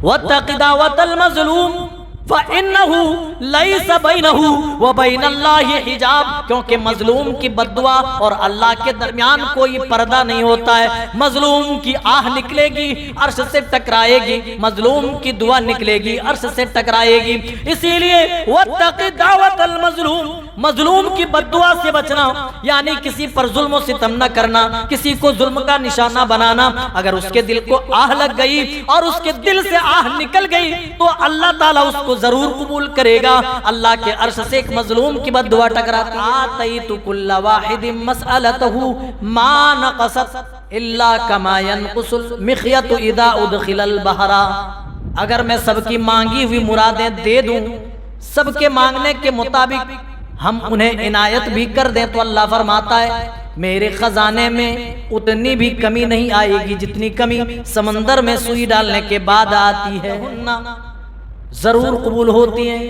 واتق دعوت المظلوم فإنه ليس بينه وبين الله حجاب، کیونکہ مظلوم کی بد دعا اور اللہ کے درمیان کوئی پردہ نہیں ہوتا ہے۔ مظلوم کی آہ نکلے گی، عرش سے ٹکرائے گی، مظلوم کی دعا نکلے گی، عرش سے ٹکرائے گی۔ اسی لیے واتق دعوت المظلوم، مظلوم کی بد دعا سے بچنا، یعنی کسی پر ظلم و ستم نہ کرنا، کسی کو ظلم کا نشانہ بنانا۔ اگر اس کے دل کو آہ لگ گئی اور اس کے دل سے آہ نکل گئی تو اللہ تعالیٰ اس کو ضرور قبول کرے گا۔ اللہ کے عرش سے ایک مظلوم کی بد دعا ٹکراتی، آتیت کل واحد مسئلته ما نقصت الا کما ينقص المخيط اذا ادخل البحر۔ اگر میں سب کی مانگی ہوئی مرادیں دے دوں، سب کے مانگنے کے مطابق ہم انہیں عنایت بھی کر دیں، تو اللہ فرماتا ہے میرے خزانے میں اتنی بھی کمی نہیں آئے گی جتنی کمی سمندر میں سوئی ڈالنے کے بعد آتی ہے۔ ضرور قبول ہوتی ہیں،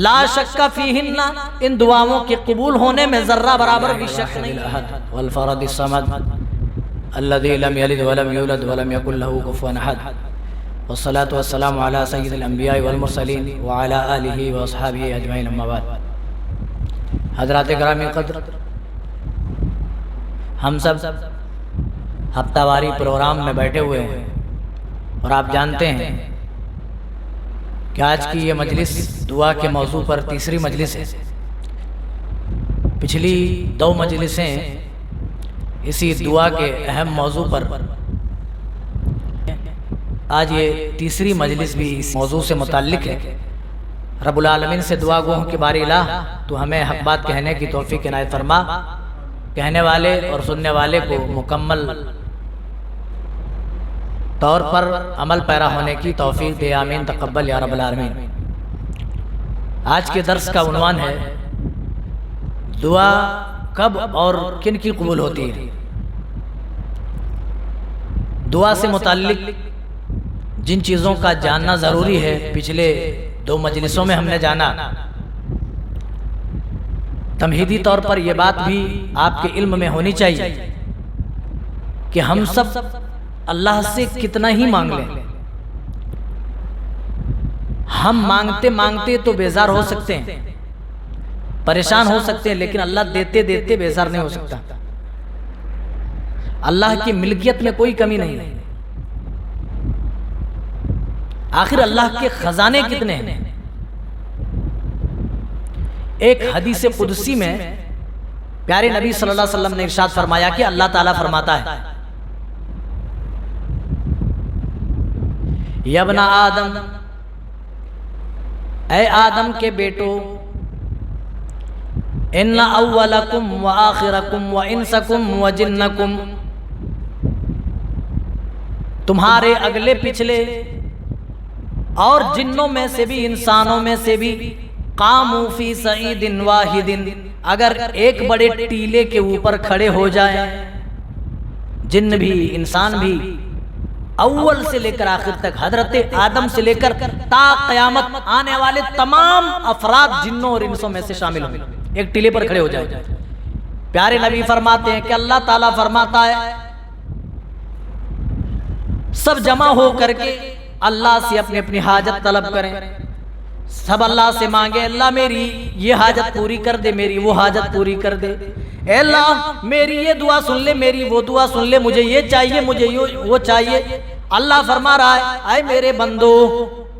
لا شک فیہن، ان دعاؤں کے قبول ہونے میں ذرہ برابر بھی شک نہیں۔ والفرد الصمد الذي لم يلد ولم يولد ولم يكن له كفوا احد، والصلاة والسلام على سید الانبیاء والمرسلین وعلى آلہ واصحابہ اجمعین، اما بعد۔ حضرات گرامی قدر، ہم سب ہفتہ واری پروگرام میں بیٹھے ہوئے ہیں، اور آپ جانتے ہیں کہ آج کی یہ مجلس دعا کے موضوع پر تیسری مجلس ہے۔ پچھلی 2 مجلسیں اسی دعا کے اہم موضوع پر، آج یہ تیسری مجلس بھی اس موضوع سے متعلق ہے۔ رب العالمین سے دعا گو کہ باری الہ تو ہمیں حق بات کہنے کی توفیق عنایت فرما، کہنے والے اور سننے والے کو مکمل طور پر عمل پیرا ہونے کی توفیق دے، آمین تقبل یا رب العالمین۔ آج کے درس کا عنوان ہے دعا کب اور کن کی قبول ہوتی ہے۔ دعا سے متعلق جن چیزوں کا جاننا ضروری ہے پچھلے 2 مجلسوں میں ہم نے جانا۔ تمہیدی طور پر یہ بات بھی آپ کے علم میں ہونی چاہیے کہ ہم سب اللہ سے کتنا ہی مانگ لیں، ہم مانگتے مانگتے تو بیزار ہو سکتے ہیں، پریشان ہو سکتے ہیں، لیکن اللہ دیتے دیتے بیزار نہیں ہو سکتا۔ اللہ کی ملکیت میں کوئی کمی نہیں ہے۔ آخر اللہ کے خزانے کتنے ہیں؟ ایک حدیث قدسی میں پیارے نبی صلی اللہ علیہ وسلم نے ارشاد فرمایا کہ اللہ تعالیٰ فرماتا ہے یا ابن آدم، اے آدم کے بیٹو، ان اولکم و آخرکم و انسکم و جنکم، تمہارے اگلے پچھلے اور جنوں میں سے بھی انسانوں میں سے بھی، قاموا فی صعید واحد، اگر ایک بڑے ٹیلے کے اوپر کھڑے ہو جائیں، جن بھی انسان بھی، اول سے لے کر آخر تک، حضرت آدم سے لے کر تا قیامت آنے والے تمام افراد جنوں اور انسوں میں سے شامل ہوں، ایک ٹیلے پر کھڑے ہو جائیں۔ پیارے نبی فرماتے ہیں کہ اللہ تعالیٰ فرماتا ہے سب جمع ہو کر کے اللہ سے اپنی اپنی حاجت طلب کریں، سب اللہ سے مانگے، اللہ میری یہ حاجت پوری کر دے، میری وہ حاجت پوری کر دے، اے اللہ میری یہ دعا سن لے، میری وہ دعا سن لے، مجھے یہ چاہیے، مجھے وہ چاہیے۔ اللہ فرما رہا ہے اے میرے بندو،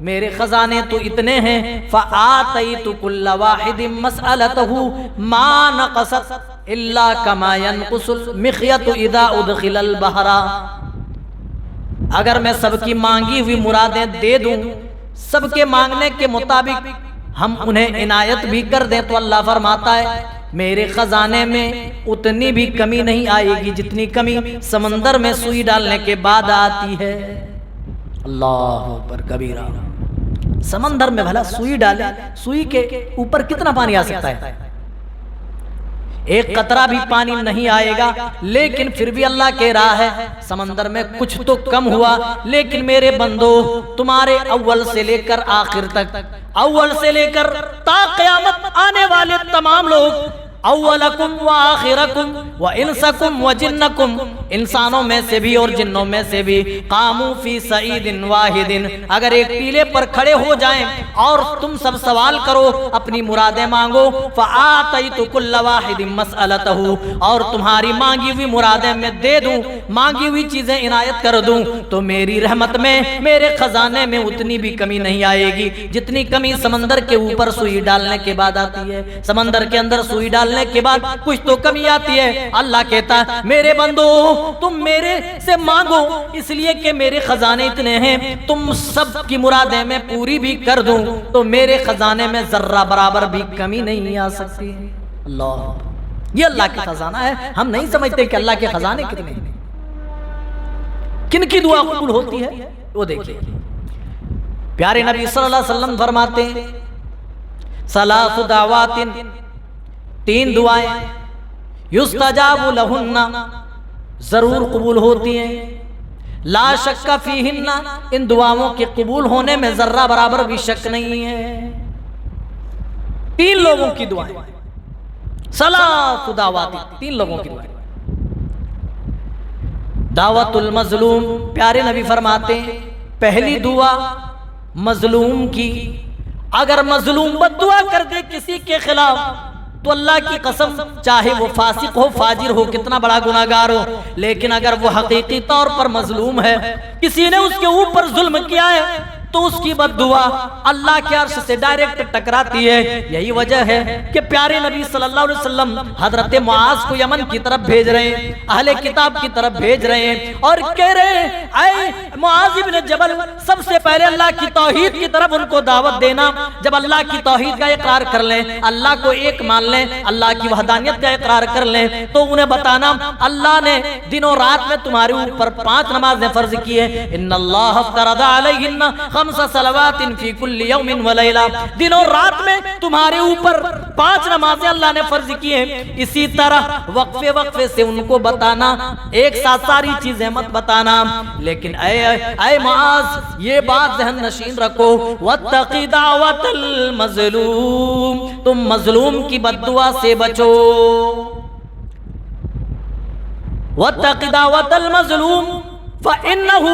میرے خزانے تو اتنے ہیں، فآتیت کل واحد مسئلته ما نقصت الا کما ينقص المخيط اذا ادخل البحر۔ اگر میں سب کی مانگی ہوئی مرادیں دے دوں، سب کے مانگنے کے مطابق ہم انہیں عنایت بھی کر دیں، تو اللہ فرماتا ہے میرے خزانے میں اتنی بھی کمی نہیں آئے گی جتنی کمی سمندر میں سوئی ڈالنے کے بعد آتی ہے۔ اللہ اکبر کبیرہ۔ سمندر میں بھلا سوئی ڈالے، سوئی کے اوپر کتنا پانی آ سکتا ہے؟ ایک قطرہ بھی پانی نہیں آئے گا، لیکن پھر بھی اللہ کہہ رہا ہے سمندر میں کچھ تو کم ہوا، لیکن میرے بندو تمہارے اول سے لے کر آخر تک، اول سے لے کر تا قیامت آنے والے تمام لوگ اولکم و آخرکم و انسکم و جنکم، انسانوں میں سے بھی اور جنوں میں سے بھی، قاموا فی صعید واحد، اگر ایک ٹیلے پر کھڑے ہو جائیں اور تم سب سوال کرو، اپنی مرادیں مانگو، فآتیت کل واحد مسئلتہ، اور تمہاری مانگی ہوئی مرادیں میں دے دوں، مانگی ہوئی چیزیں عنایت کر دوں، تو میری رحمت میں، میرے خزانے میں اتنی بھی کمی نہیں آئے گی جتنی کمی سمندر کے اوپر سوئی ڈالنے کے بعد آتی ہے۔ سمندر کے اندر سوئی ڈالنے کے بعد کچھ تو کمی آتی ہے۔ اللہ کہتا ہے میرے بندو تم میرے سے مانگو، اس لیے کہ میرے خزانے اتنے ہیں، تم سب کی مرادیں میں پوری بھی کر دوں تو میرے خزانے میں ذرہ برابر بھی کمی نہیں آ سکتی۔ اللہ، یہ اللہ کا خزانہ ہے۔ ہم نہیں سمجھتے کہ اللہ کے خزانے کتنے ہیں۔ کن کی دعا قبول ہوتی ہے وہ دیکھیں۔ پیارے نبی صلی اللہ علیہ وسلم فرماتے ہیں ثلاث دعوات، تین دعائیں یستجاب لہن، ضرور قبول ہوتی ہیں، لا شک فیہن، ان دعاؤں کے قبول ہونے میں ذرہ برابر بھی شک نہیں ہے۔ تین لوگوں کی دعائیں، ثلاث دعوات، تین لوگوں کی دعائیں۔ دعوت المظلوم، پیارے نبی فرماتے ہیں پہلی دعا مظلوم کی، اگر مظلوم بد دعا کر دے کسی کے خلاف تو اللہ کی قسم چاہے وہ فاسق ہو، فاجر ہو، کتنا بڑا گناہگار ہو، لیکن اگر وہ حقیقی طور پر مظلوم ہے، کسی نے اس کے اوپر ظلم کیا ہے، تو اس کی بد دعا اللہ کے عرش سے ڈائریکٹ ٹکراتی ہے۔ یہی وجہ ہے کہ پیارے نبی صلی اللہ علیہ وسلم حضرت معاذ کو یمن کی طرف بھیج رہے ہیں، اہل کتاب کی طرف بھیج رہے ہیں، اور کہہ رہے ہیں اے معاذ ابن جبل، سب سے پہلے اللہ کی توحید کی طرف ان کو دعوت دینا۔ جب اللہ کی توحید کا اقرار کر لیں، اللہ کو ایک مان لیں، اللہ کی وحدانیت کا اقرار کر لیں، تو انہیں بتانا اللہ نے دن و رات میں تمہارے اوپر 5 نمازیں فرض کی ہیں۔ ان اللہ افترض علیہن 5 صلوات فی کل یوم و لیلہ، دن اور رات میں تمہارے اوپر 5 نمازیں اللہ نے فرض کی ہیں۔ اسی طرح وقفے وقفے سے ان کو بتانا، ایک ساتھ ساری چیزیں مت بتانا، لیکن اے معاذ یہ بات ذہن نشین رکھو، واتقی دعوت المظلوم، تم مظلوم کی بد دعا سے بچو، واتقی دعوت المظلوم فَإِنَّهُ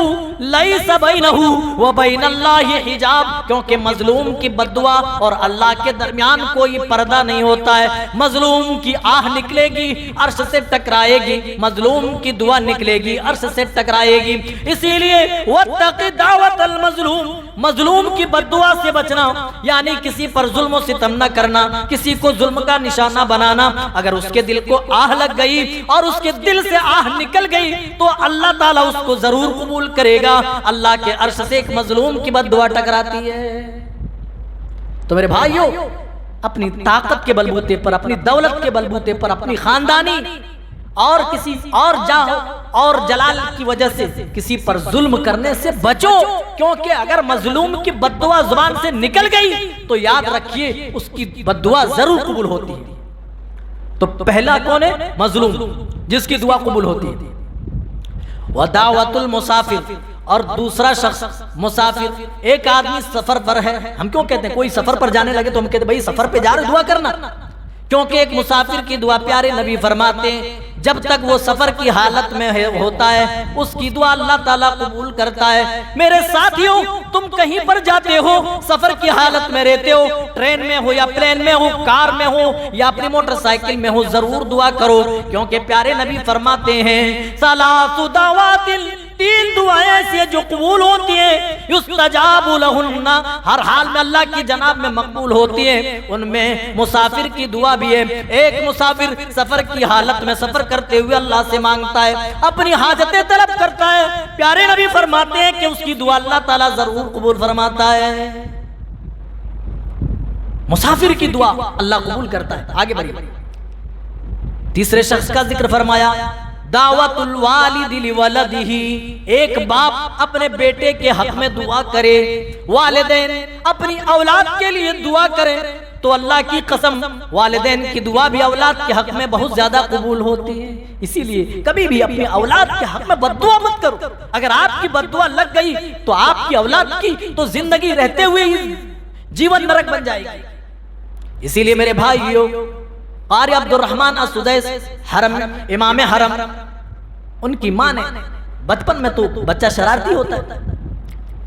لَيْسَ بَيْنَهُ وَبَيْنَ اللَّهِ حِجَابٌ، کیونکہ مظلوم کی بد دعا اور اللہ کے درمیان کوئی پردہ نہیں ہوتا ہے۔ مظلوم کی آہ نکلے گی، عرش سے ٹکرائے گی، مظلوم کی دعا نکلے گی، عرش سے ٹکرائے گی۔ اسی لیے وَاتَّقِ دَعْوَةَ الْمَظْلُومِ، مظلوم کی بد دعا سے بچنا، یعنی کسی پر ظلم و ستم نہ کرنا، کسی کو ظلم کا نشانہ بنانا۔ اگر اس کے دل کو آہ لگ گئی اور اس کے دل سے آہ نکل گئی تو اللہ تعالیٰ اس کو ضرور قبول کرے گا۔ اللہ کے عرش سے ایک مظلوم کی بد دعا ٹکراتی ہے۔ تو میرے بھائیوں، اپنی طاقت کے بلبوتے پر، اپنی دولت کے بلبوتے پر، اپنی خاندانی اور کسی اور جاہ اور جلال کی وجہ سے کسی پر ظلم کرنے سے بچو، کیونکہ اگر مظلوم کی بد دعا زبان سے نکل گئی تو یاد رکھیے اس کی بد دعا ضرور قبول ہوتی ہے۔ تو پہلا کون ہے؟ مظلوم، جس کی دعا قبول ہوتی ہے۔ ودعوت المسافر، اور دوسرا شخص مسافر، ایک آدمی سفر پر ہے۔ ہم کیوں کہتے ہیں کوئی سفر پر جانے لگے تو ہم کہتے ہیں بھائی سفر پہ جا رہے دعا کرنا، کیونکہ ایک مسافر کی دعا پیارے نبی فرماتے ہیں جب تک وہ سفر کی حالت میں ہوتا ہے اس کی دعا اللہ تعالیٰ قبول کرتا ہے۔ میرے ساتھیوں، تم کہیں پر جاتے ہو، سفر کی حالت میں رہتے ہو، ٹرین میں ہو یا پلین میں ہو، کار میں ہو یا اپنی موٹر سائیکل میں ہو، ضرور دعا کرو، کیونکہ پیارے نبی فرماتے ہیں ثلاث دعوات، 3 دعائیں ایسی ہیں جو قبول ہوتی ہیں، یستجاب لہن، ہر حال میں اللہ کی جناب میں مقبول ہوتی ہیں۔ ان میں مسافر کی دعا بھی ہے۔ ایک مسافر سفر کی حالت میں سفر کرتے ہوئے اللہ سے مانگتا ہے، اپنی حاجتیں طلب کرتا ہے، پیارے نبی فرماتے ہیں کہ اس کی دعا اللہ تعالیٰ ضرور قبول فرماتا ہے۔ مسافر کی دعا اللہ قبول کرتا ہے۔ آگے بڑھیے۔ تیسرے شخص کا ذکر فرمایا، دعوت الوالد لولدہ، ایک باپ اپنے بیٹے کے حق میں دعا کرے، والدین اپنی اولاد کے لیے دعا کریں تو اللہ کی قسم والدین کی دعا بھی اولاد کے حق میں بہت زیادہ قبول ہوتی ہے۔ اسی لیے کبھی بھی اپنی اولاد کے حق میں بد دعا مت کرو۔ اگر آپ کی بد دعا لگ گئی تو آپ کی اولاد کی تو زندگی رہتے ہوئے ہی جیون نرک بن جائے گی۔ اسی لیے میرے بھائیوں قاری عبد الرحمن السدیس حرم امام حرم، ان کی ماں نے، بچپن میں تو بچہ شرارتی ہوتا ہے،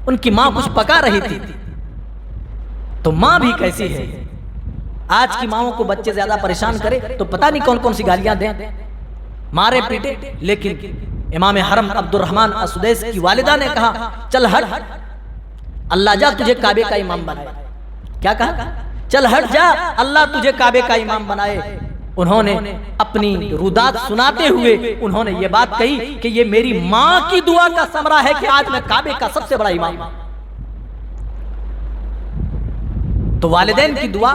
ان کی ماں کچھ پکا رہی تھی، تو ماں بھی کیسی ہے، آج کی ماؤں کو بچے زیادہ پریشان کرے تو پتہ نہیں کون کون سی گالیاں دیں، مارے پیٹے، لیکن امام حرم عبد الرحمن السدیس کی والدہ نے کہا چل ہٹ، اللہ جا تجھے کعبے کا امام بنائے۔ کیا کہا؟ چل ہٹ جا، اللہ تجھے کعبے کا امام بنائے۔ انہوں نے اپنی رودات سناتے ہوئے انہوں نے یہ بات کہی کہ یہ میری ماں کی دعا کا ثمرہ ہے کہ آج میں کعبے کا سب سے بڑا امام ہوں۔ تو والدین کی دعا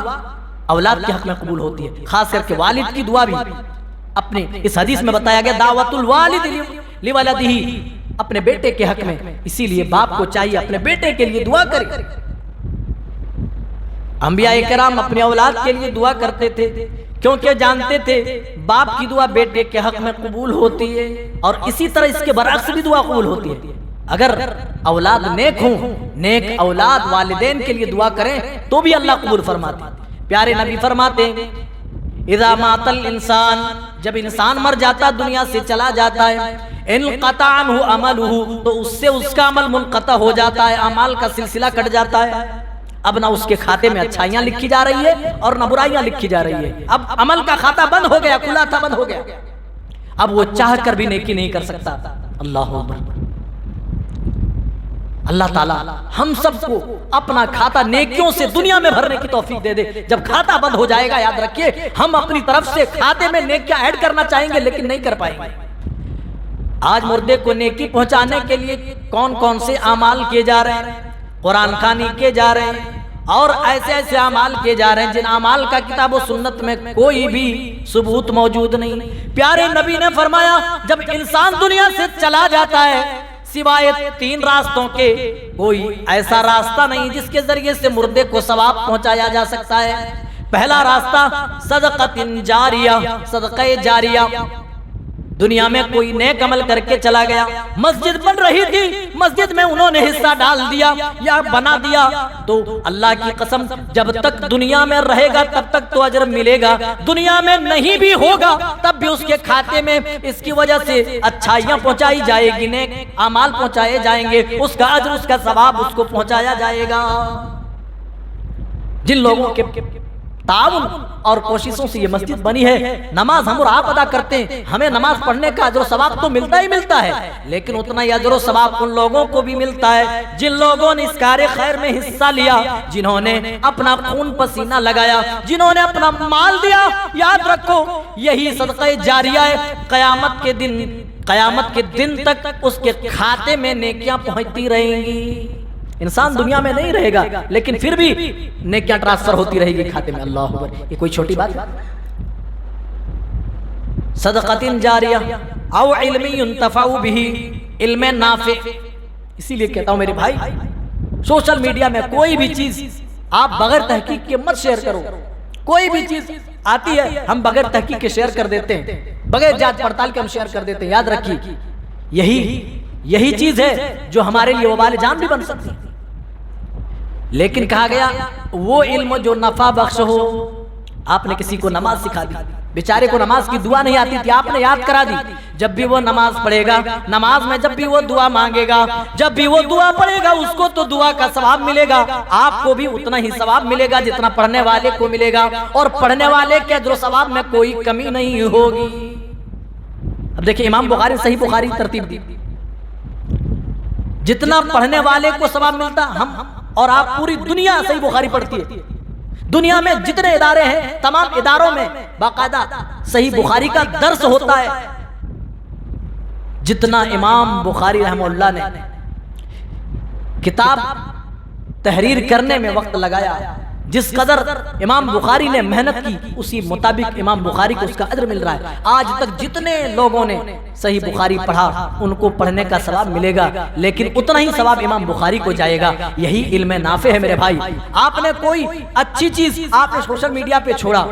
اولاد کے حق میں قبول ہوتی ہے، خاص کر کے والد کی دعا بھی۔ اپنے اس حدیث میں بتایا گیا دعوت الوالد لولدہ، اپنے بیٹے کے حق میں، اسی لیے باپ کو چاہیے اپنے بیٹے کے لیے دعا کرے۔ انبیاء کرام اپنے اولاد کے لیے دعا کرتے تھے کیونکہ جانتے تھے باپ کی دعا بیٹے کے حق میں قبول ہوتی ہے، اور اسی طرح اس کے برعکس بھی دعا قبول ہوتی ہے۔ اگر اولاد نیک ہوں، نیک اولاد والدین کے لیے دعا کریں تو بھی اللہ قبول فرماتے ہیں۔ پیارے نبی فرماتے ہیں اذا مات الانسان، جب انسان مر جاتا دنیا سے چلا جاتا ہے، انقطع عنہ عملہ، تو اس سے اس کا عمل منقطع ہو جاتا ہے، اعمال کا سلسلہ کٹ جاتا ہے۔ اب نہ اس کے کھاتے میں اچھائیاں لکھی جا رہی ہے اور نہ برائیاں لکھی جا رہی ہے، اب عمل کا کھاتا بند ہو گیا، کھلا تھا بند ہو گیا، اب وہ چاہ کر بھی نیکی نہیں کر سکتا۔ اللہ اکبر۔ اللہ تعالیٰ ہم سب کو اپنا کھاتا نیکیوں سے دنیا میں بھرنے کی توفیق دے دے۔ جب کھاتا بند ہو جائے گا یاد رکھیے ہم اپنی طرف سے کھاتے میں نیکیاں ایڈ کرنا چاہیں گے لیکن نہیں کر پائیں گے۔ آج مردے کو نیکی پہنچانے کے لیے کون کون سے اعمال کیے جا رہے ہیں، قرآن خوانی کیے جا رہے ہیں اور ایسے ایسے اعمال کیے جا رہے ہیں جن اعمال کا کتاب و سنت میں کوئی بھی ثبوت موجود نہیں۔ پیارے نبی نے فرمایا جب انسان دنیا سے چلا جاتا ہے سوائے 3 راستوں کے کوئی ایسا راستہ نہیں جس کے ذریعے سے مردے کو ثواب پہنچایا جا سکتا ہے۔ پہلا راستہ صدقۃ جاریہ، صدقہ جاریہ، دنیا میں کوئی نیک عمل کر کے چلا گیا، مسجد بن رہی تھی، مسجد میں انہوں نے حصہ ڈال دیا یا بنا دیا، تو اللہ کی قسم جب تک دنیا میں رہے گا تب تک تو اجر ملے گا، دنیا میں نہیں بھی ہوگا تب بھی اس کے کھاتے میں اس کی وجہ سے اچھائیاں پہنچائی جائے گی، نیک اعمال پہنچائے جائیں گے، اس کا اجر اس کا ثواب اس کو پہنچایا جائے گا۔ جن لوگوں کے تعاون اور کوششوں سے یہ مسجد بنی ہے، نماز ہم اور آپ ادا کرتے ہیں، ہمیں نماز پڑھنے کا اجر و ثواب تو ملتا ہی ملتا ہے، لیکن اتنا ہی اجر و ثواب ان لوگوں کو بھی ملتا ہے جن لوگوں نے اس کار خیر میں حصہ لیا، جنہوں نے اپنا خون پسینہ لگایا، جنہوں نے اپنا مال دیا۔ یاد رکھو یہی صدقہ جاریہ ہے، قیامت کے دن تک اس کے کھاتے میں نیکیاں پہنچتی رہیں گی۔ انسان دنیا میں نہیں رہے گا لیکن پھر بھی نیکیاں ٹرانسفر ہوتی رہے گی کھاتے میں۔ اللہ اکبر، یہ کوئی چھوٹی بات ہے؟ صدقۃ جاریہ او علم ينتفع به، علم نافع۔ اسی لیے کہتا ہوں میرے بھائی سوشل میڈیا میں کوئی بھی چیز آپ بغیر تحقیق کے مت شیئر کرو۔ کوئی بھی چیز آتی ہے ہم بغیر تحقیق کے شیئر کر دیتے ہیں، بغیر جانچ پڑتال کے ہم شیئر کر دیتے ہیں۔ یاد رکھیے یہی چیز ہے جو ہمارے لیے وبال جان بھی بن سکتی ہے۔ لیکن کہا گیا وہ علم جو نفع بخش ہو۔ آپ نے کسی کو نماز سکھا دی، بیچارے کو نماز کی دعا نہیں آتی تھی، آپ نے یاد کرا دی، جب بھی وہ نماز پڑھے گا، نماز میں جب بھی وہ دعا مانگے گا، جب بھی وہ دعا پڑھے گا اس کو تو دعا کا ثواب ملے گا، آپ کو بھی اتنا ہی ثواب ملے گا جتنا پڑھنے والے کو ملے گا، اور پڑھنے والے کے اجر و ثواب میں کوئی کمی نہیں ہوگی۔ اب دیکھیں امام بخاری صحیح بخاری ترتیب دی، جتنا پڑھنے والے کو ثواب ملتا، ہم اور آپ پوری دنیا صحیح بخاری پڑھتی ہے، دنیا میں جتنے ادارے ہیں تمام اداروں میں باقاعدہ صحیح بخاری کا درس ہوتا ہے۔ جتنا امام بخاری رحمہ اللہ نے کتاب تحریر کرنے میں وقت لگایا، جس قدر امام بخاری نے محنت کی اسی مطابق امام بخاری کو اس کا اجر مل رہا ہے۔ آج تک جتنے لوگوں نے صحیح بخاری پڑھا ان کو پڑھنے کا ثواب ملے گا، لیکن اتنا ہی ثواب امام بخاری کو جائے گا۔ یہی علم نافع ہے میرے بھائی۔ آپ نے کوئی اچھی چیز آپ نے سوشل میڈیا پہ چھوڑا،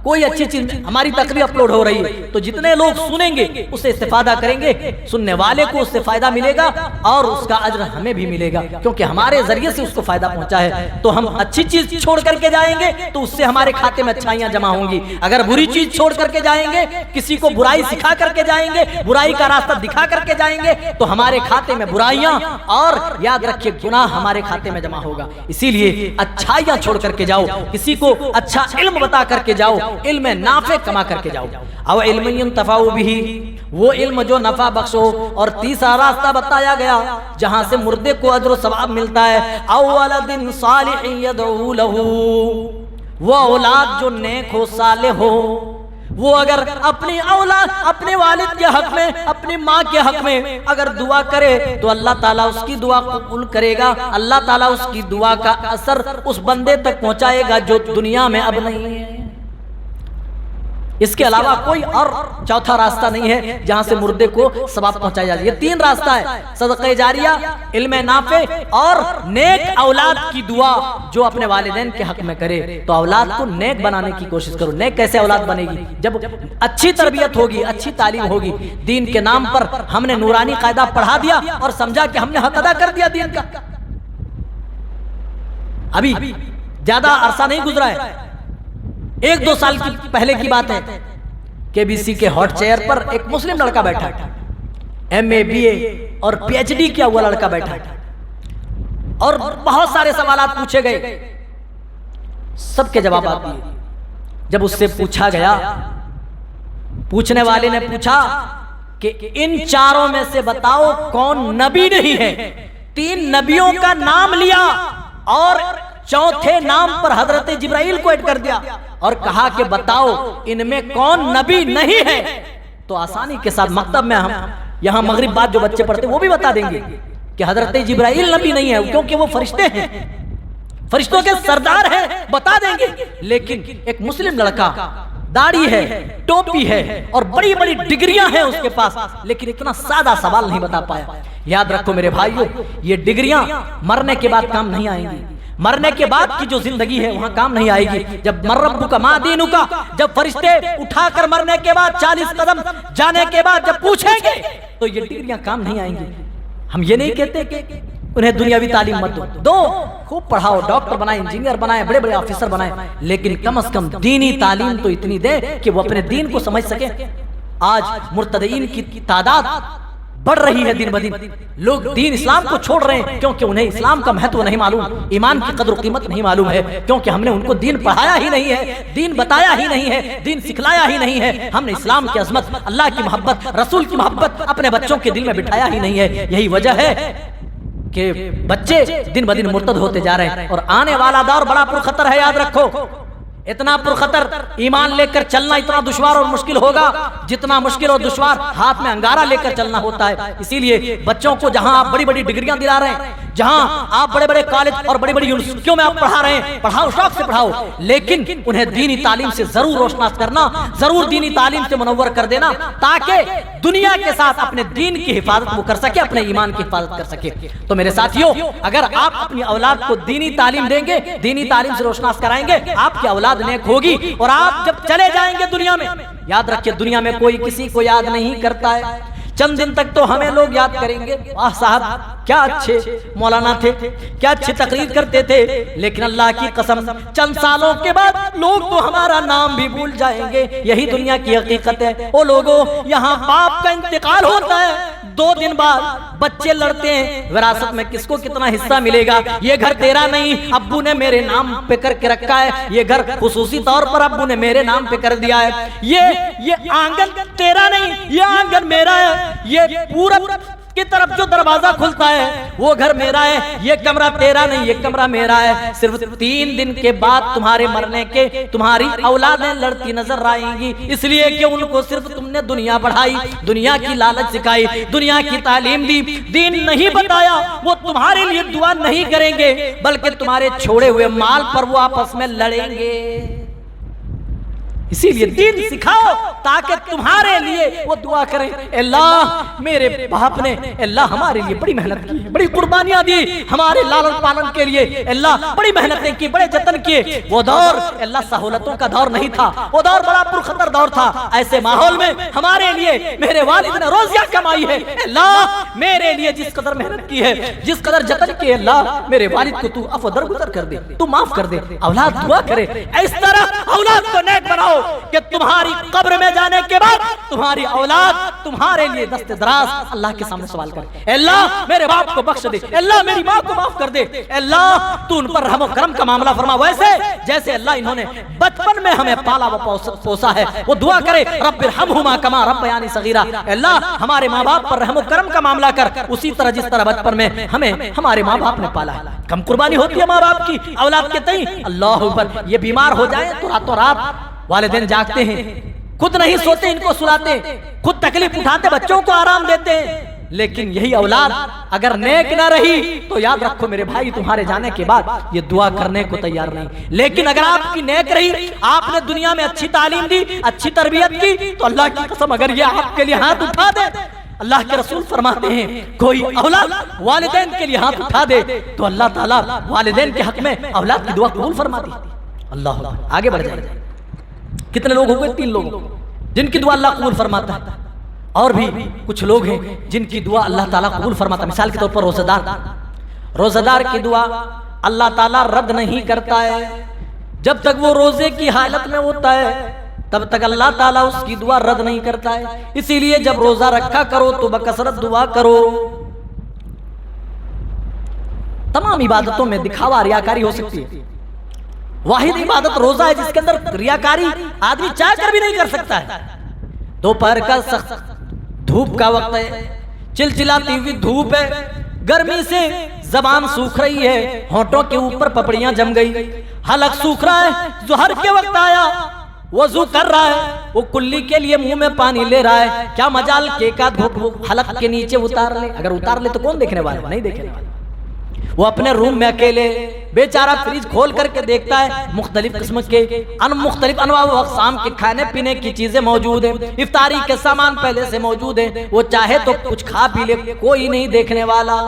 کوئی اچھی چیز ہماری تقریر اپلوڈ ہو رہی ہے تو جتنے لوگ سنیں گے اس سے استفادہ کریں گے، سننے والے کو اس سے فائدہ ملے گا اور اس کا اجر ہمیں بھی ملے گا، کیونکہ ہمارے ذریعے سے اس کو فائدہ پہنچا ہے۔ تو ہم اچھی چیز چھوڑ کر کے جائیں گے تو اس سے ہمارے کھاتے میں اچھائیاں جمع ہوں گی، اگر بری چیز چھوڑ کر کے جائیں گے، کسی کو برائی سکھا کر کے جائیں گے، برائی کا راستہ دکھا کر کے جائیں گے تو ہمارے کھاتے میں برائیاں اور یاد رکھیے گناہ ہمارے کھاتے میں جمع ہوگا۔ اسی لیے اچھائیاں چھوڑ کر کے جاؤ، کسی کو اچھا علم بتا کر کے جاؤ، علم نافع کما کر کے جاؤ۔ او علم ينتفع به، وہ علم جو نفع بخش ہو۔ اور تیسرا راستہ بتایا گیا جہاں سے مردے کو اجر و ثواب ملتا ہے، او ولد صالح يدعو له، وہ اولاد جو نیک ہو، صالح ہو، وہ اگر اپنی اولاد اپنے والد کے حق میں، اپنی ماں کے حق میں اگر دعا کرے تو اللہ تعالیٰ اس کی دعا قبول کرے گا، اللہ تعالیٰ اس کی دعا کا اثر اس بندے تک پہنچائے گا جو دنیا میں اب نہیں ہے۔ اس کے علاوہ کوئی اور چوتھا راستہ نہیں ہے جہاں سے مردے کو ثواب پہنچایا جائے۔ یہ تین راستہ ہے، صدقہ جاریہ، علم نافع اور نیک اولاد کی دعا جو اپنے والدین کے حق میں کرے۔ تو اولاد کو نیک بنانے کی کوشش کرو۔ نیک کیسے اولاد بنے گی؟ جب اچھی تربیت ہوگی، اچھی تعلیم ہوگی، دین کے نام پر ہم نے نورانی قاعدہ پڑھا دیا اور سمجھا کہ ہم نے حق ادا کر دیا دین کا۔ ابھی زیادہ عرصہ نہیں گزرا ہے، 1-2 سال کی پہلے کی بات ہے، KBC کے ہاٹ چیئر پر ایک مسلم لڑکا بیٹھا، MA BA اور PhD کیا ہوا لڑکا بیٹھا، اور بہت سارے سوالات پوچھے گئے، سب کے جوابات دیے۔ جب اس سے پوچھا گیا، پوچھنے والے نے پوچھا کہ ان چاروں میں سے بتاؤ کون نبی نہیں ہے؟ 3 نبیوں کا نام لیا اور چوتھے نام پر حضرت جبرائیل کو ایڈ کر دیا اور کہا کہ بتاؤ ان میں کون نبی نہیں ہے؟ تو آسانی کے ساتھ مکتب میں ہم یہاں مغرب بعد جو بچے پڑھتے وہ بھی بتا دیں گے کہ حضرت جبرائیل نبی نہیں ہے، کیونکہ وہ فرشتے ہیں، فرشتوں کے سردار ہیں، بتا دیں گے۔ لیکن ایک مسلم لڑکا، داڑھی ہے، ٹوپی ہے اور بڑی بڑی ڈگریاں ہیں اس کے پاس، لیکن اتنا سادہ سوال نہیں بتا پایا۔ یاد رکھو میرے بھائیوں، یہ ڈگریاں مرنے کے بعد کام نہیں آئیں گی، مرنے کے بعد کی جو زندگی ہے وہاں کام نہیں آئے گی۔ جب مر ربک ما دینک، جب فرشتے اٹھا کر مرنے کے بعد 40 قدم جانے کے بعد جب پوچھیں گے تو یہ ڈگریاں کام نہیں آئیں گی۔ ہم یہ نہیں کہتے کہ انہیں دنیاوی تعلیم مت دو، خوب پڑھاؤ، ڈاکٹر بنائیں، انجینئر بنائیں، بڑے بڑے آفیسر بنائیں، لیکن کم از کم دینی تعلیم تو اتنی دیں کہ وہ اپنے دین کو سمجھ سکیں۔ آج مرتدین کی تعداد بڑھ رہی ہے دن بدن، لوگ دین اسلام کو چھوڑ رہے ہیں کیونکہ انہیں اسلام کا مہتو نہیں معلوم، ایمان کی قدر و قیمت نہیں معلوم ہے، کیونکہ ہم نے ان کو دین پڑھایا ہی نہیں ہے، دین بتایا ہی نہیں ہے، دین سکھلایا ہی نہیں ہے، ہم نے اسلام کی عظمت، اللہ کی محبت، رسول کی محبت اپنے بچوں کے دل میں بٹھایا ہی نہیں ہے۔ یہی وجہ ہے کہ بچے دن بدن مرتد ہوتے جا رہے ہیں، اور آنے والا دور بڑا پرخطر ہے۔ یاد رکھو، اتنا پرخطر، ایمان لے کر چلنا اتنا دشوار اور مشکل ہوگا جتنا مشکل اور دشوار ہاتھ میں انگارہ لے کر چلنا ہوتا ہے۔ اسی لیے بچوں کو جہاں آپ بڑی بڑی ڈگریاں دلا رہے ہیں، جہاں آپ بڑے بڑے کالج اور بڑی بڑی یونیورسٹیوں میں آپ پڑھا رہے ہیں، پڑھاؤ، شوق سے پڑھاؤ، لیکن انہیں دینی تعلیم سے ضرور روشناس کرنا، ضرور دینی تعلیم سے منور کر دینا، تاکہ دنیا کے ساتھ اپنے دین کی حفاظت وہ کر سکے، اپنے ایمان کی حفاظت کر سکے۔ تو میرے ساتھیوں، اگر آپ اپنی اولاد کو دینی تعلیم دیں گے، دینی تعلیم سے روشناس کرائیں گے، آپ کی اولاد نیک ہوگی، اور آپ جب چلے جائیں گے دنیا میں، یاد رکھیے دنیا میں کوئی کسی کو یاد نہیں کرتا ہے۔ چند دن تک تو ہمیں لوگ یاد کریں گے، واہ صاحب کیا اچھے مولانا تھے، کیا اچھی تقریر کرتے تھے، لیکن اللہ کی قسم چند سالوں کے بعد لوگ تو ہمارا نام بھی بھول جائیں گے۔ یہی دنیا کی حقیقت ہے۔ او لوگوں، یہاں باپ کا انتقال ہوتا ہے، 2 دن بعد بچے لڑتے ہیں، وراثت میں کس کو کتنا حصہ ملے گا، یہ گھر تیرا نہیں، ابو نے میرے نام پہ کر کے رکھا ہے، یہ گھر خصوصی طور پر ابو نے میرے نام پہ کر دیا ہے، یہ آنگن تیرا نہیں، یہ آنگن میرا ہے، یہ پورب کی طرف جو دروازہ کھلتا ہے وہ گھر میرا ہے، یہ کمرہ تیرا نہیں، یہ کمرہ میرا ہے۔ صرف 3 دن کے بعد تمہارے مرنے کے تمہاری اولادیں لڑتی نظر آئیں گی، اس لیے کہ ان کو صرف تم نے دنیا بڑھائی، دنیا کی لالچ سکھائی، دنیا کی تعلیم دی، دین نہیں بتایا۔ وہ تمہارے لیے دعا نہیں کریں گے بلکہ تمہارے چھوڑے ہوئے مال پر وہ آپس میں لڑیں گے۔ اسی لیے دین سکھاؤ تاکہ تمہارے لیے وہ دعا کریں، اللہ میرے باپ نے اللہ ہمارے لیے بڑی محنت کی، بڑی قربانیاں دی ہمارے لالن پالن کے لیے، اللہ بڑی محنتیں کی، بڑے جتن کیے۔ وہ دور اللہ سہولتوں کا دور نہیں تھا، وہ دور بڑا پرخطر دور تھا۔ ایسے ماحول میں ہمارے لیے میرے والد نے روزیاں کمائی ہے، اللہ میرے لیے جس قدر محنت کی ہے، جس قدر جتن کی ہے، اللہ میرے والد کو تو عفو درگزر کر دے، تو معاف کر دے۔ اولاد دعا کرے، اس طرح اولاد کو نیک بناؤ کہ تمہاری قبر میں جانے کے بعد تمہاری اولاد تمہارے لیے دست دراز اللہ کے سامنے سوال کرے، اللہ میرے باپ کو بخش دے، اللہ میری ماں کو معاف کر دے، اللہ تو ان پر رحم و کرم کا معاملہ فرما، ویسے جیسے اللہ انہوں نے بچپن میں ہمیں پالا و پوسا ہے۔ وہ دعا کرے رب ارحمہما کما ربیانی صغیرا، اللہ ہمارے ماں باپ پر رحم و کرم کا معاملہ کر اسی طرح جس طرح بچپن میں ہمیں ہمارے ماں باپ نے پالا ہے۔ کم قربانی ہوتی ہے ماں باپ کی اولاد کے تئیں، اللہ اکبر۔ یہ بیمار ہو جائیں تو راتوں رات والدین جاگتے ہیں، خود نہیں سوتے، ان کو سلاتے، خود تکلیف اٹھاتے، بچوں کو آرام دیتے ہیں، لیکن یہی اولاد اگر نیک نہ رہی تو یاد رکھو میرے بھائی تمہارے جانے کے بعد یہ دعا کرنے کو تیار نہیں۔ لیکن اگر آپ کی نیک رہی، آپ نے دنیا میں اچھی تعلیم دی، اچھی تربیت کی، تو اللہ کی قسم اگر یہ آپ کے لیے ہاتھ اٹھا دے، اللہ کے رسول فرماتے ہیں کوئی اولاد والدین کے لیے ہاتھ اٹھا دے تو اللہ تعالیٰ والدین کے حق میں اولاد کی دعا قبول فرما دی۔ اللہ آگے بڑھ جائے۔ کتنے لوگ ہو گئے؟ 3 لوگ جن کی دعا اللہ قبول فرماتا ہے، اور بھی کچھ لوگ ہیں جن کی دعا اللہ تعالیٰ قبول فرماتا ہے۔ مثال کے طور پر روزہ دار کی دعا اللہ تعالیٰ رد نہیں کرتا ہے، جب تک وہ روزے کی حالت میں ہوتا ہے تب تک اللہ تعالیٰ اس کی دعا رد نہیں کرتا ہے۔ اسی لیے جب روزہ رکھا کرو تو بکثرت دعا کرو۔ تمام عبادتوں میں دکھاوا ریاکاری ہو سکتی ہے، واحد عبادت روزہ ہے جس کے اندر ریاکاری آدمی چاہ کر بھی نہیں کر سکتا ہے۔ دوپہر کا سخت دھوپ کا وقت ہے، چلچلاتی ہوئی دھوپ ہے، گرمی سے زبان سوکھ رہی ہے، ہونٹوں کے اوپر پپڑیاں جم گئی، حلق سوکھ رہا ہے، ظہر کے وقت آیا، وضو کر رہا ہے، وہ کلی کے لیے منہ میں پانی لے رہا ہے، کیا مجال کہ ایک آدھ گھونٹ حلق کے نیچے اتار لے؟ اگر اتار لے تو کون دیکھنے والا؟ نہیں دیکھنے والا۔ وہ اپنے روم میں اکیلے بیچارہ فریج کھول کر کے دیکھتا ہے، مختلف قسم کے مختلف انواع و اقسام کے کھانے پینے کی چیزیں موجود ہیں، افطاری کے سامان پہلے سے موجود ہیں، وہ چاہے تو کچھ کھا پی لے، کوئی نہیں دیکھنے والا۔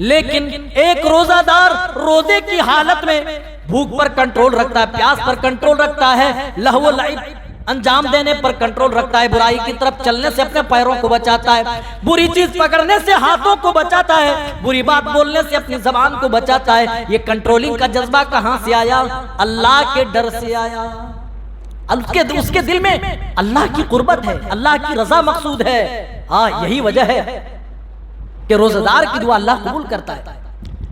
لیکن ایک روزہ دار روزے کی حالت میں بھوک پر کنٹرول رکھتا ہے، پیاس پر کنٹرول رکھتا ہے، لہو و لعب انجام دینے پر کنٹرول رکھتا ہے، برائی کی طرف چلنے سے اپنے پیروں کو بچاتا ہے، بری چیز پکڑنے سے ہاتھوں کو بچاتا ہے، بری بات بولنے سے اپنی زبان کو بچاتا ہے۔ یہ کنٹرولنگ کا جذبہ کہاں سے آیا؟ اللہ کے ڈر سے آیا۔ اس کے دل میں اللہ کی قربت ہے، اللہ کی رضا مقصود ہے۔ یہی وجہ ہے کہ روزہ دار کی دعا اللہ قبول کرتا ہے۔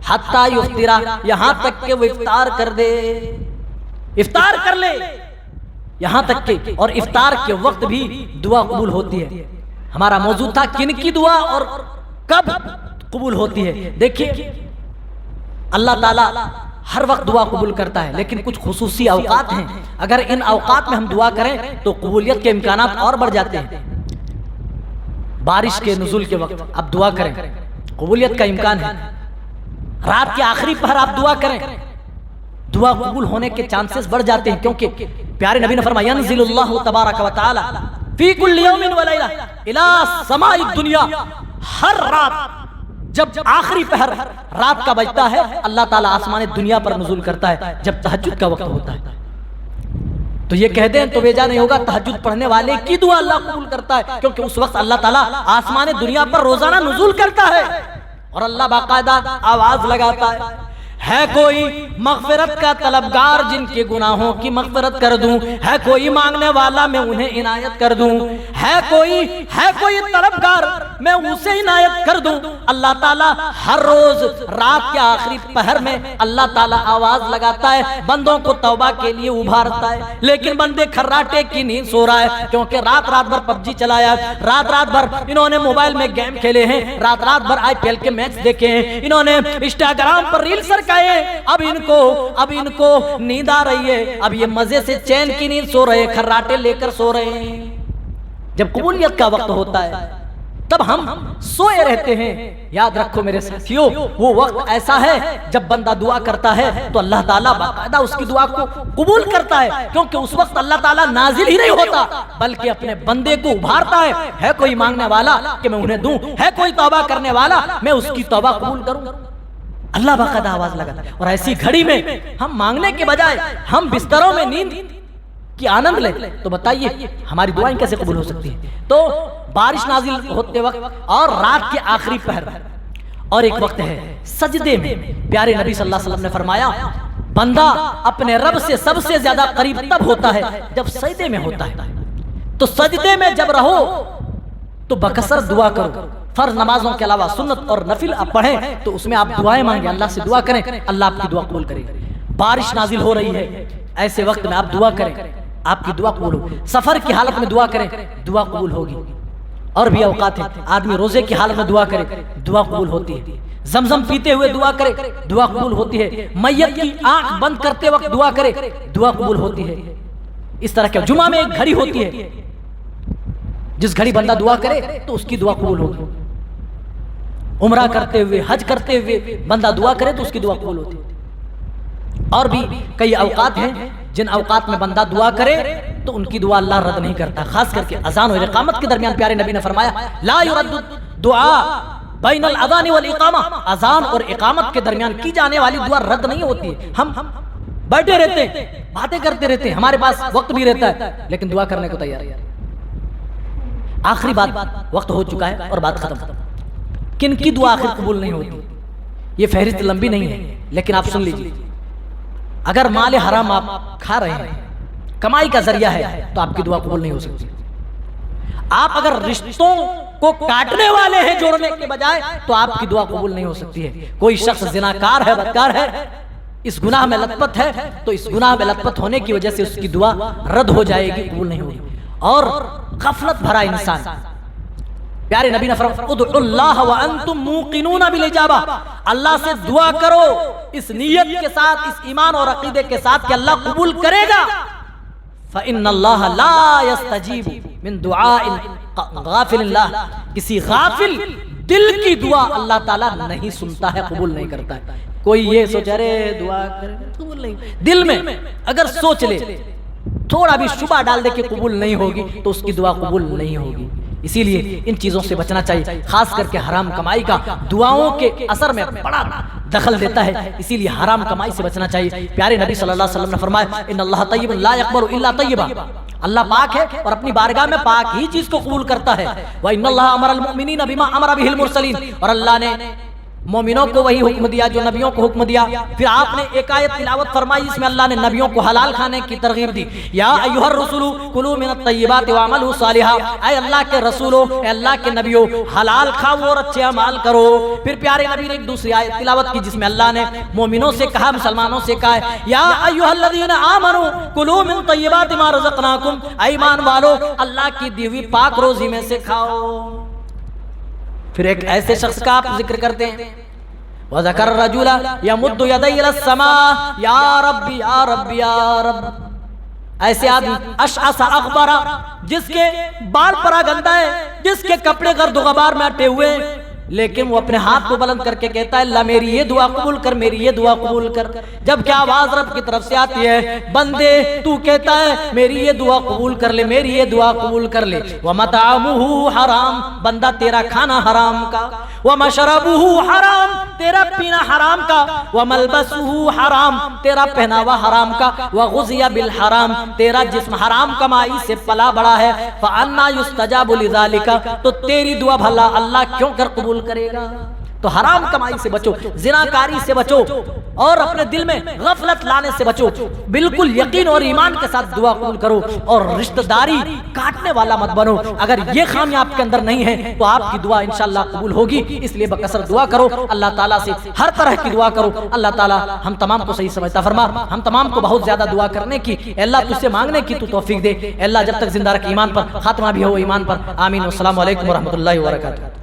حتی یفطرا، یہاں تک کہ وہ افطار کر دے، افطار کر لے، یہاں تک کہ اور افطار کے وقت بھی دعا قبول ہوتی ہے۔ ہمارا موضوع تھا کن کی دعا اور کب قبول ہوتی ہے۔ دیکھیے اللہ تعالیٰ ہر وقت دعا قبول کرتا ہے، لیکن کچھ خصوصی اوقات ہیں، اگر ان اوقات میں ہم دعا کریں تو قبولیت کے امکانات اور بڑھ جاتے ہیں۔ بارش کے نزول کے وقت آپ دعا کریں، قبولیت کا امکان ہے۔ رات کے آخری پہر آپ دعا کریں، دعا قبول ہونے کے چانسز بڑھ جاتے ہیں، کیونکہ پیارے نبی نے فرمایا ینزل اللہ تبارک و تعالی فی کل یوم و لیلہ الی سماء الدنیا، ہر رات جب آخری پہر رات کا بجتا ہے اللہ تعالیٰ آسمان دنیا پر نزول کرتا ہے جب تہجد کا وقت ہوتا ہے۔ تو یہ کہہ دیں تو بیجا نہیں ہوگا، تہجد پڑھنے والے کی دعا اللہ قبول کرتا ہے، کیونکہ اس وقت اللہ تعالیٰ آسمان دنیا پر روزانہ نزول کرتا ہے اور اللہ باقاعدہ آواز لگاتا ہے کوئی مغفرت کا طلبگار جن کے گناہوں کی مغفرت کر دوں، ہے کوئی مانگنے والا میں انہیں عنایت کر دوں، ہے کوئی طلبگار میں اسے عنایت کر دوں۔ اللہ تعالیٰ ہر روز رات کے آخری پہر میں اللہ تعالیٰ آواز لگاتا ہے، بندوں کو توبہ کے لیے ابھارتا ہے، لیکن بندے کھراٹے کی نیند سو رہا ہے، کیونکہ رات بھر پب جی چلایا، رات بھر انہوں نے موبائل میں گیم کھیلے ہیں، رات بھر IPL کے میچ دیکھے ہیں، انہوں نے انسٹاگرام پر ریل سرکائے، اب ان کو نیند آ رہی ہے، اب یہ مزے سے چین کی نیند سو رہے، کھراٹے لے کر سو رہے ہیں۔ جب قبولیت کا وقت ہوتا ہے تب ہم سوئے رہتے ہیں. یاد رکھو میرے ساتھیوں، وہ وقت ایسا ہے جب بندہ دعا کرتا ہے تو اللہ تعالیٰ باقاعدہ اس کی دعا کو قبول کرتا ہے، کیونکہ اس وقت اللہ تعالیٰ نازل ہی نہیں ہوتا بلکہ اپنے بندے کو ابھارتا ہے کوئی مانگنے والا کہ میں انہیں دوں، ہے کوئی توبہ کرنے والا میں اس کی توبہ قبول کروں. اللہ باقاعدہ آواز لگاتا ہے. اور ایسی گھڑی میں ہم مانگنے کے بجائے ہم بستروں میں نیند کی آنند لیں تو بتائیے ہماری دعائیں کیسے قبول ہو سکتی ہیں؟ تو بارش نازل ہوتے وقت اور رات کے آخری پہر اور ایک وقت ہے سجدے میں. پیارے نبی صلی اللہ علیہ وسلم نے فرمایا بندہ اپنے رب سے سب سے زیادہ قریب تب ہوتا ہے جب سجدے میں ہوتا ہے. تو سجدے میں جب رہو تو بکثرت دعا کرو. فرض نمازوں کے علاوہ سنت اور نفل آپ پڑھیں تو اس میں آپ دعائیں مانگیں، اللہ سے دعا کریں، اللہ آپ کی دعا قبول کرے. بارش نازل ہو رہی ہے، ایسے وقت میں آپ دعا کریں، آپ کی دعا قبول ہوگی. سفر کی حالت میں دعا کریں، دعا قبول ہوگی. اور بھی اوقات ہیں، آدمی روزے کی حالت میں دعا کرے، دعا قبول ہوتی ہے. زمزم پیتے ہوئے دعا کرے، دعا قبول ہوتی ہے. میت کی آنکھ بند کرتے وقت دعا کرے، دعا قبول ہوتی ہے. اس طرح کے جمعہ میں ایک گھڑی ہوتی ہے، جس گھڑی بندہ دعا کرے تو اس کی دعا قبول ہوگی. عمرہ کرتے ہوئے، حج کرتے ہوئے بندہ دعا کرے تو اس کی دعا قبول ہوتی ہے. اور بھی کئی اوقات ہیں جن اوقات میں بندہ دعا کرے تو ان کی دعا اللہ رد نہیں کرتا. خاص کر کے اذان اور اقامت کے درمیان پیارے نبی نے فرمایا لا يرد دعا بین الاذان والاقامہ. اذان اور اقامت کے درمیان کی جانے والی دعا رد نہیں ہوتی ہے. ہم بیٹھے رہتے ہیں، باتیں کرتے رہتے ہیں، ہمارے پاس وقت بھی رہتا ہے لیکن دعا کرنے کو تیار ہے. آخری بات، وقت ہو چکا ہے اور بات ختم. کن کی دعا آخر قبول نہیں ہوتی؟ یہ فہرست لمبی نہیں ہے لیکن آپ سن لیجیے. اگر مال حرام آپ کھا رہے ہیں، کمائی کا ذریعہ ہے تو آپ کی دعا قبول نہیں ہو سکتی. آپ اگر رشتوں کو کاٹنے والے ہیں جوڑنے کے بجائے تو آپ کی دعا قبول نہیں ہو سکتی ہے. کوئی شخص زناکار ہے، بدکار ہے، اس گناہ میں لت پت ہے تو اس گناہ میں لت پت ہونے کی وجہ سے اس کی دعا رد ہو جائے گی، قبول نہیں ہوگی. اور غفلت بھرا انسان، پیارے نبی نے فرمایا ادعوا اللہ وانتم موقنون بالاجابہ. اللہ سے دعا کرو اس نیت کے ساتھ، اس ایمان اور عقیدے کے ساتھ کہ اللہ قبول کرے گا. فإن اللہ لا يستجیب من دعاء غافل اللہ. کسی غافل دل کی دعا اللہ تعالیٰ نہیں سنتا ہے، قبول نہیں کرتا ہے. کوئی یہ سوچے رے دعا کرے قبول نہیں، دل میں اگر سوچ لے، تھوڑا بھی شبہ ڈال دے کہ قبول نہیں ہوگی تو اس کی دعا قبول نہیں ہوگی. اسی لیے ان چیزوں سے بچنا چاہیے. خاص کر کے حرام کمائی کا دعاؤں کے اثر میں بڑا دخل دیتا ہے، اسی لیے حرام کمائی سے بچنا چاہیے. پیارے نبی صلی اللہ علیہ وسلم نے فرمایا ان اللہ طیب لا يقبل الا طیبا. اللہ پاک ہے اور اپنی بارگاہ میں پاک ہی چیز کو قبول کرتا ہے. وان اللہ امر المؤمنین بما امر به المرسلین. اور اللہ نے مومنوں کو وہی حکم دیا جو نبیوں کو حکم دیا. پھر آپ نے ایک آیت تلاوت فرمائی جس میں اللہ نے نبیوں کو حلال کھانے کی ترغیب دی. یا ایھا الرسل کلوا من الطیبات واعملوا صالحا. اے اللہ کے رسولوں، اے اللہ کے نبیوں، حلال کھاؤ اور اچھے اعمال کرو. پھر پیارے نبی نے ایک دوسری آیت تلاوت کی جس میں اللہ نے مومنوں سے کہا، مسلمانوں سے کہا یا ایھا الذین آمنوا کلوا من طیبات ما رزقناکم. اے ایمان والو اللہ کی دی ہوئی پاک روزی میں سے کھاؤ. پھر ایک ایسے شخص کا آپ ذکر کرتے ہیں وَذَكَرَ الرَّجُلَ يَمُدُّ يَدَيْهِ إِلَى السَّمَاءِ یا رب یا رب یا رب. ایسے آدمی اشعث اغبر، جس کے بال پرا گندا ہے، جس کے کپڑے گرد و غبار میں اٹے ہوئے، لیکن وہ اپنے ہاتھ کو بلند کر کے کہتا ہے اللہ میری یہ دعا قبول کر، میری یہ دعا قبول کر. جب کہ آواز رب کی طرف سے آتی ہے بندے تو کہتا ہے میری یہ دعا قبول کر لے، میری یہ دعا قبول کر لے. وَمَطْعَمُهُ حرام، بندہ تیرا کھانا حرام کا. وَمَشْرَبُهُ حرام، تیرا پینا حرام کا. وَمَلْبَسُهُ حرام، تیرا پہناوا حرام کا. وَغُذِيَ بِالْحرام، تیرا جسم حرام کمائی سے پلا بڑا ہے. فَأَنَّى يُسْتَجَابُ لِذَلِكَ، تو تیری دعا بھلا اللہ کیوں کر قبول کرے گا؟ تو حرام کمائی سے بچو، زناکاری سے بچو اور اپنے دل میں غفلت لانے سے بچو. بالکل یقین اور ایمان کے ساتھ دعا قبول کرو اور رشتہ داری کاٹنے والا مت بنو. اگر یہ خامی آپ کے اندر نہیں ہے تو آپ کی دعا انشاءاللہ قبول ہوگی. اس لیے بکثرت دعا کرو، اللہ تعالیٰ سے ہر طرح کی دعا کرو. اللہ تعالیٰ ہم تمام کو صحیح سمجھتا فرما، ہم تمام کو بہت زیادہ دعا کرنے کی، اللہ تجھ سے مانگنے کی تو توفیق دے. اللہ جب تک زندہ رکھ ایمان پر، خاتمہ بھی ہو ایمان پر. آمین. والسلام علیکم ورحمۃ اللہ وبرکاتہ.